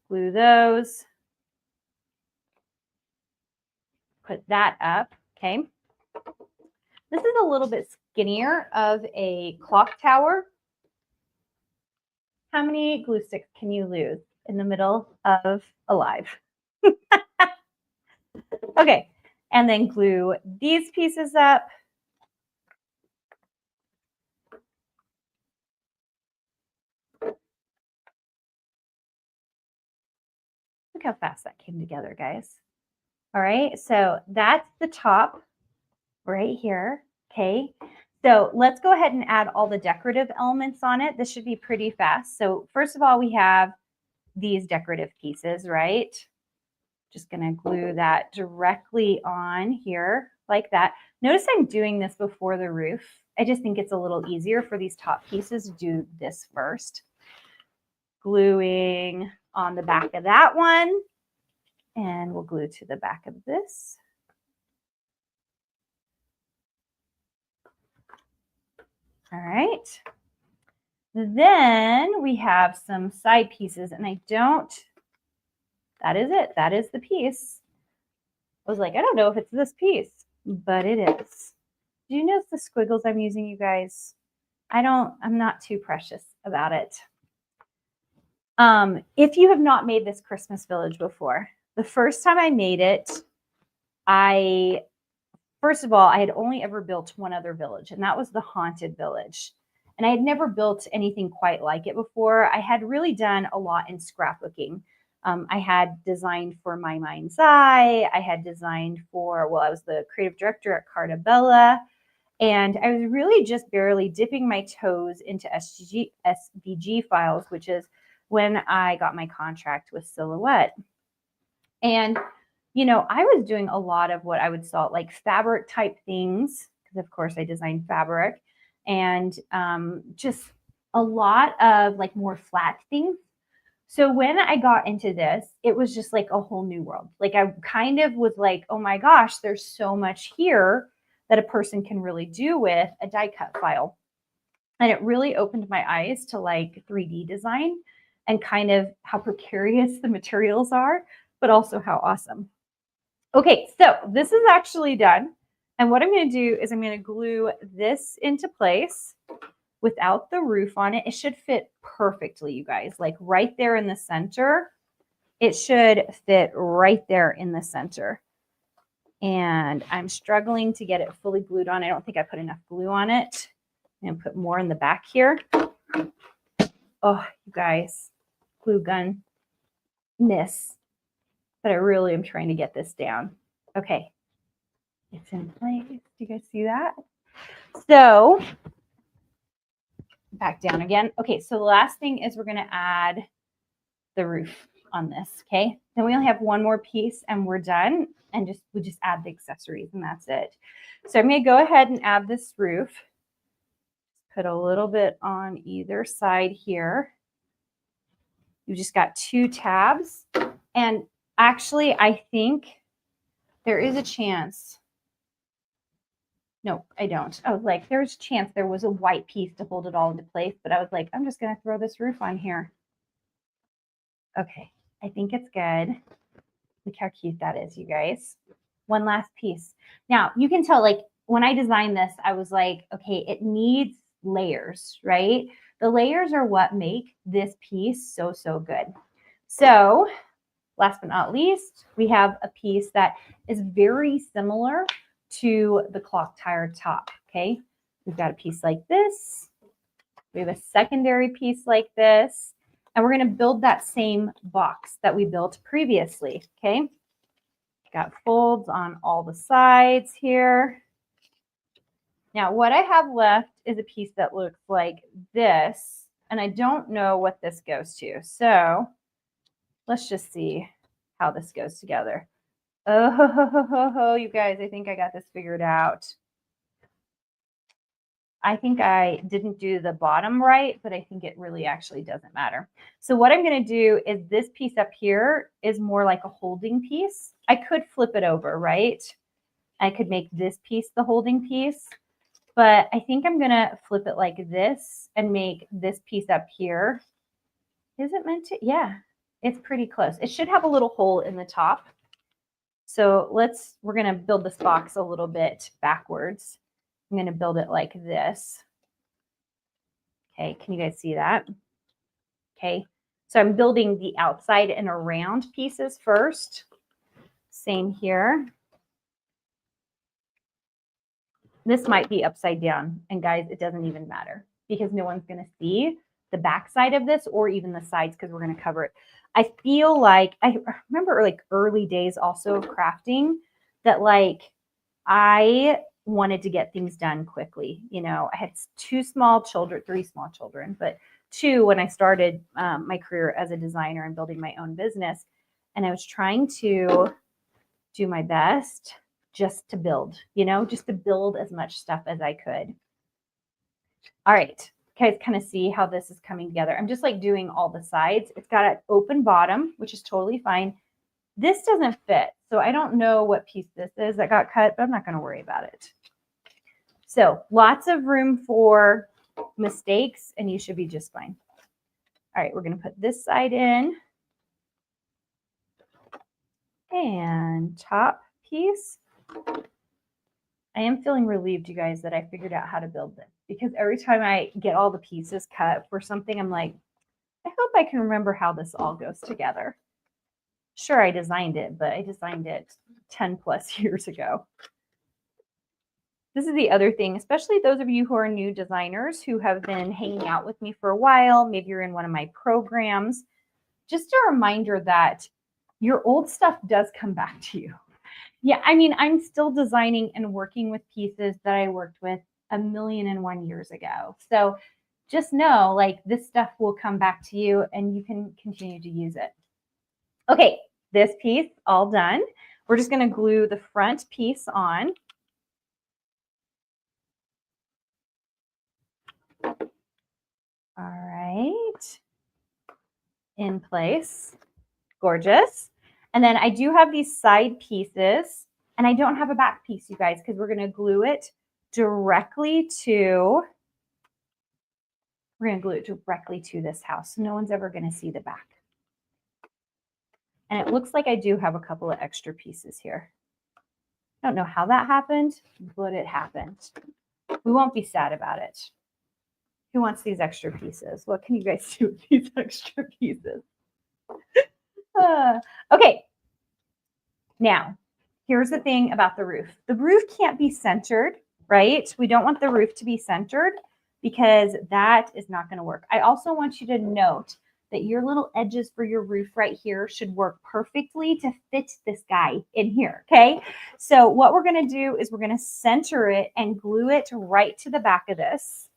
Speaker 1: Glue those. Put that up, okay? This is a little bit skinnier of a clock tower. How many glue sticks can you lose in the middle of Alive? Okay, and then glue these pieces up. Look how fast that came together, guys. All right, so that's the top right here, okay? So let's go ahead and add all the decorative elements on it. This should be pretty fast. So first of all, we have these decorative pieces, right? Just gonna glue that directly on here like that. Notice I'm doing this before the roof. I just think it's a little easier for these top pieces to do this first. Gluing on the back of that one, and we'll glue to the back of this. All right. Then we have some side pieces, and that is it. That is the piece. I was like, I don't know if it's this piece, but it is. Do you notice the squiggles I'm using, you guys? I'm not too precious about it. If you have not made this Christmas village before, the first time I made it, first of all, I had only ever built one other village, and that was the Haunted Village. And I had never built anything quite like it before. I had really done a lot in scrapbooking. I had designed for My Mind's Eye. I had designed for, well, I was the creative director at Carta Bella. And I was really just barely dipping my toes into SVG files, which is when I got my contract with Silhouette. And, you know, I was doing a lot of what I would call like fabric type things, because of course I designed fabric, and just a lot of like more flat things. So when I got into this, it was just like a whole new world. Like I kind of was like, oh my gosh, there's so much here that a person can really do with a die cut file. And it really opened my eyes to like 3D design and kind of how precarious the materials are, but also how awesome. Okay, so this is actually done. And what I'm going to do is I'm going to glue this into place without the roof on it. It should fit perfectly, you guys, like right there in the center. It should fit right there in the center. And I'm struggling to get it fully glued on. I don't think I put enough glue on it. I'm going to put more in the back here. Oh, you guys, glue gun miss. But I really am trying to get this down. Okay, it's in place. Do you guys see that? So back down again. Okay, so the last thing is we're going to add the roof on this, okay? Then we only have one more piece and we're done, and we just add the accessories and that's it. So I'm going to go ahead and add this roof. Put a little bit on either side here. You just got 2 tabs, and actually I think there is a chance No, I don't. I was like, there's a chance there was a white piece to hold it all into place, but I was like, I'm just going to throw this roof on here. Okay, I think it's good. Look how cute that is, you guys. One last piece. Now, you can tell, like, when I designed this, I was like, okay, it needs layers, right? The layers are what make this piece so, so good. So last but not least, we have a piece that is very similar to the clock tire top, okay? We've got a piece like this. We have a secondary piece like this. And we're going to build that same box that we built previously, okay? Got folds on all the sides here. Now, what I have left is a piece that looks like this, and I don't know what this goes to. So let's just see how this goes together. Oh, you guys, I think I got this figured out. I think I didn't do the bottom right, but I think it really actually doesn't matter. So what I'm going to do is this piece up here is more like a holding piece. I could flip it over, right? I could make this piece the holding piece, but I think I'm going to flip it like this and make this piece up here. Is it meant to? Yeah, it's pretty close. It should have a little hole in the top. So we're going to build this box a little bit backwards. I'm going to build it like this. Okay, can you guys see that? Okay, so I'm building the outside and around pieces first. Same here. This might be upside down, and guys, it doesn't even matter because no one's going to see the back side of this or even the sides because we're going to cover it. I feel like I remember like early days also of crafting that like I wanted to get things done quickly. You know, I had three small children, but two when I started my career as a designer and building my own business. And I was trying to do my best just to build, you know, just to build as much stuff as I could. All right. Guys, kind of see how this is coming together. I'm just like doing all the sides. It's got an open bottom, which is totally fine. This doesn't fit. So I don't know what piece this is that got cut, but I'm not going to worry about it. So lots of room for mistakes and you should be just fine. All right, we're going to put this side in. And top piece. I am feeling relieved, you guys, that I figured out how to build this because every time I get all the pieces cut for something, I'm like, I hope I can remember how this all goes together. Sure, I designed it, but I designed it 10 plus years ago. This is the other thing, especially those of you who are new designers who have been hanging out with me for a while. Maybe you're in one of my programs. Just a reminder that your old stuff does come back to you. Yeah, I mean, I'm still designing and working with pieces that I worked with 1,000,001 years ago. So just know, like, this stuff will come back to you and you can continue to use it. Okay, this piece all done. We're just going to glue the front piece on. All right, in place. Gorgeous. And then I do have these side pieces, and I don't have a back piece, you guys, because we're going to glue it directly to this house. So no one's ever going to see the back. And it looks like I do have a couple of extra pieces here. I don't know how that happened, but it happened. We won't be sad about it. Who wants these extra pieces? What can you guys do with these extra pieces? Okay. Now, here's the thing about the roof. The roof can't be centered, right? We don't want the roof to be centered because that is not going to work. I also want you to note that your little edges for your roof right here should work perfectly to fit this guy in here, okay? So what we're going to do is we're going to center it and glue it right to the back of this.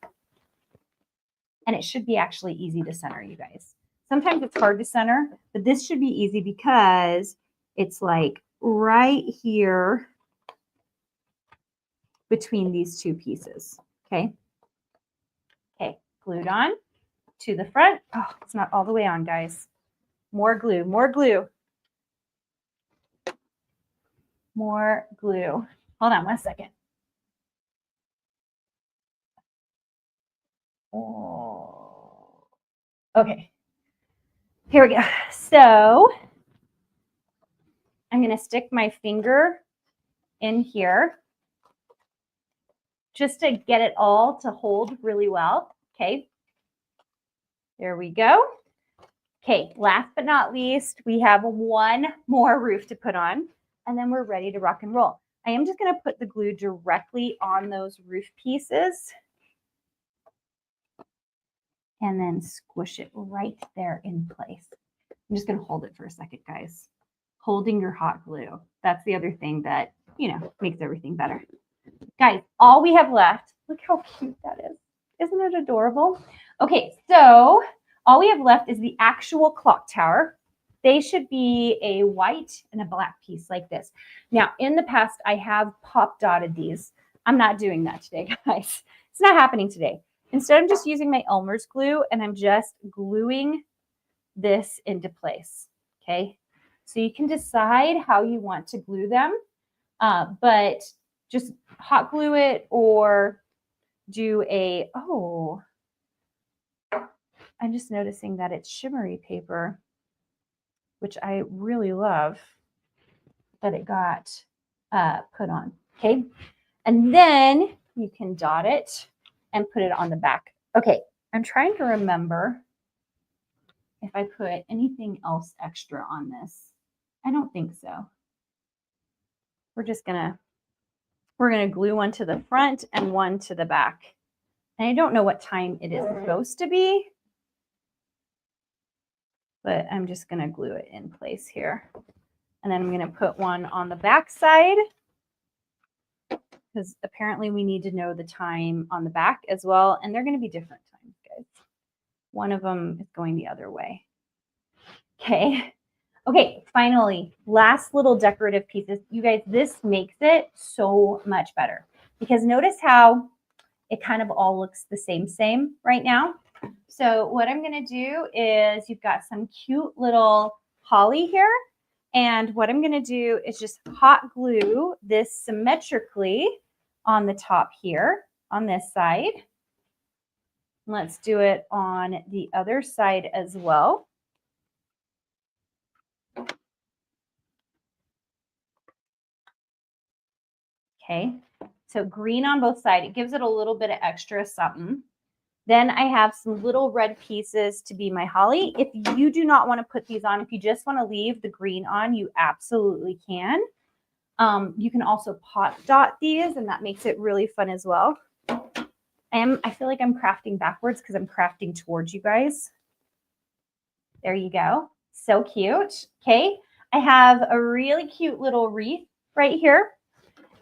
Speaker 1: And it should be actually easy to center, you guys. Sometimes it's hard to center, but this should be easy because it's like right here between these two pieces, okay? Okay, glued on to the front. Oh, it's not all the way on, guys. More glue, more glue. More glue. Hold on one second. Oh. Okay, here we go. So I'm going to stick my finger in here just to get it all to hold really well. Okay, there we go. Okay, last but not least, we have one more roof to put on, and then we're ready to rock and roll. I am just going to put the glue directly on those roof pieces and then squish it right there in place. I'm just going to hold it for a second, guys. Holding your hot glue. That's the other thing that, makes everything better. Guys, all we have left, look how cute that is. Isn't it adorable? Okay, so all we have left is the actual clock tower. They should be a white and a black piece like this. Now, in the past, I have pop dotted these. I'm not doing that today, guys. It's not happening today. Instead, I'm just using my Elmer's glue and I'm just gluing this into place, okay? So you can decide how you want to glue them, but just hot glue it or do I'm just noticing that it's shimmery paper, which I really love that it got put on, okay? And then you can dot it and put it on the back. Okay, I'm trying to remember if I put anything else extra on this. I don't think so. We're gonna glue one to the front and one to the back. And I don't know what time it is supposed to be, but I'm just gonna glue it in place here. And then I'm gonna put one on the back side because apparently we need to know the time on the back as well. And they're gonna be different times, guys. One of them is going the other way. Okay. Okay, finally, last little decorative pieces. You guys, this makes it so much better because notice how it kind of all looks the same right now. So what I'm going to do is you've got some cute little holly here. And what I'm going to do is just hot glue this symmetrically on the top here on this side. Let's do it on the other side as well. Okay, so green on both sides. It gives it a little bit of extra something. Then I have some little red pieces to be my holly. If you do not want to put these on, if you just want to leave the green on, you absolutely can. You can also pot dot these, and that makes it really fun as well. I feel like I'm crafting backwards because I'm crafting towards you guys. There you go. So cute. Okay, I have a really cute little wreath right here.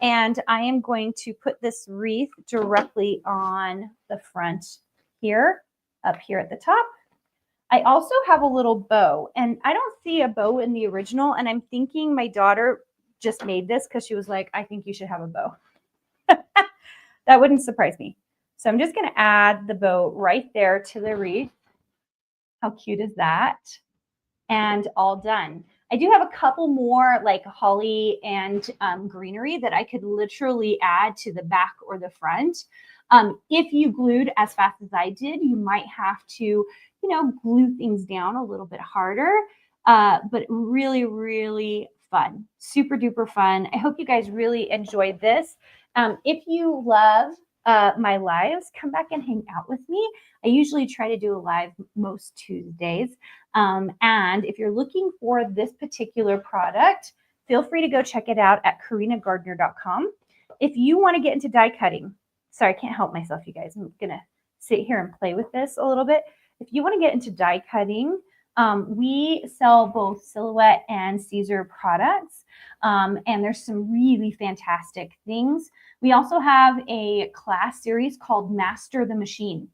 Speaker 1: And I am going to put this wreath directly on the front here, up here at the top. I also have a little bow, and I don't see a bow in the original, and I'm thinking my daughter just made this because she was like, I think you should have a bow. That wouldn't surprise me. So I'm just going to add the bow right there to the wreath. How cute is that? And all done. I do have a couple more like holly and greenery that I could literally add to the back or the front. If you glued as fast as I did, you might have to, glue things down a little bit harder, but really, really fun. Super duper fun. I hope you guys really enjoyed this. If you love my lives, come back and hang out with me. I usually try to do a live most Tuesdays. And if you're looking for this particular product, feel free to go check it out at carinagardner.com. If you want to get into die cutting, sorry, I can't help myself, you guys. I'm going to sit here and play with this a little bit. If you want to get into die cutting, we sell both Silhouette and Siser products, and there's some really fantastic things. We also have a class series called Master the Machine.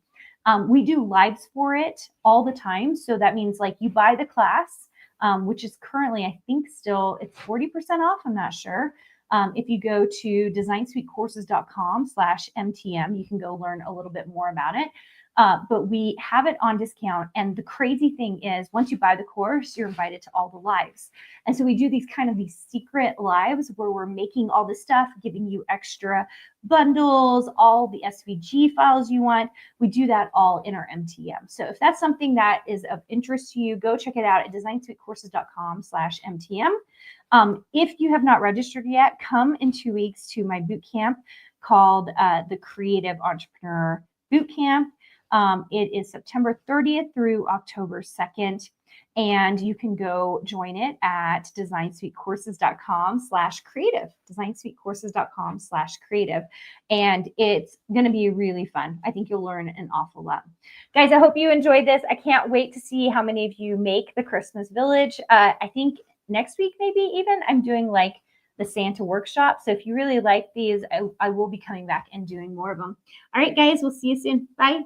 Speaker 1: We do lives for it all the time. So that means like you buy the class, which is currently, I think still it's 40% off. I'm not sure. If you go to designsweetcourses.com/MTM, you can go learn a little bit more about it. but we have it on discount. And the crazy thing is, once you buy the course, you're invited to all the lives. And so we do these secret lives where we're making all this stuff, giving you extra bundles, all the SVG files you want. We do that all in our MTM. So if that's something that is of interest to you, go check it out at designsuitecourses.com/MTM. If you have not registered yet, come in 2 weeks to my boot camp called the Creative Entrepreneur Boot Camp. It is September 30th through October 2nd. And you can go join it at designsuitecourses.com/creative, designsuitecourses.com/creative. And it's going to be really fun. I think you'll learn an awful lot. Guys, I hope you enjoyed this. I can't wait to see how many of you make the Christmas village. I think next week, maybe even, I'm doing like the Santa workshop. So if you really like these, I will be coming back and doing more of them. All right, guys, we'll see you soon. Bye.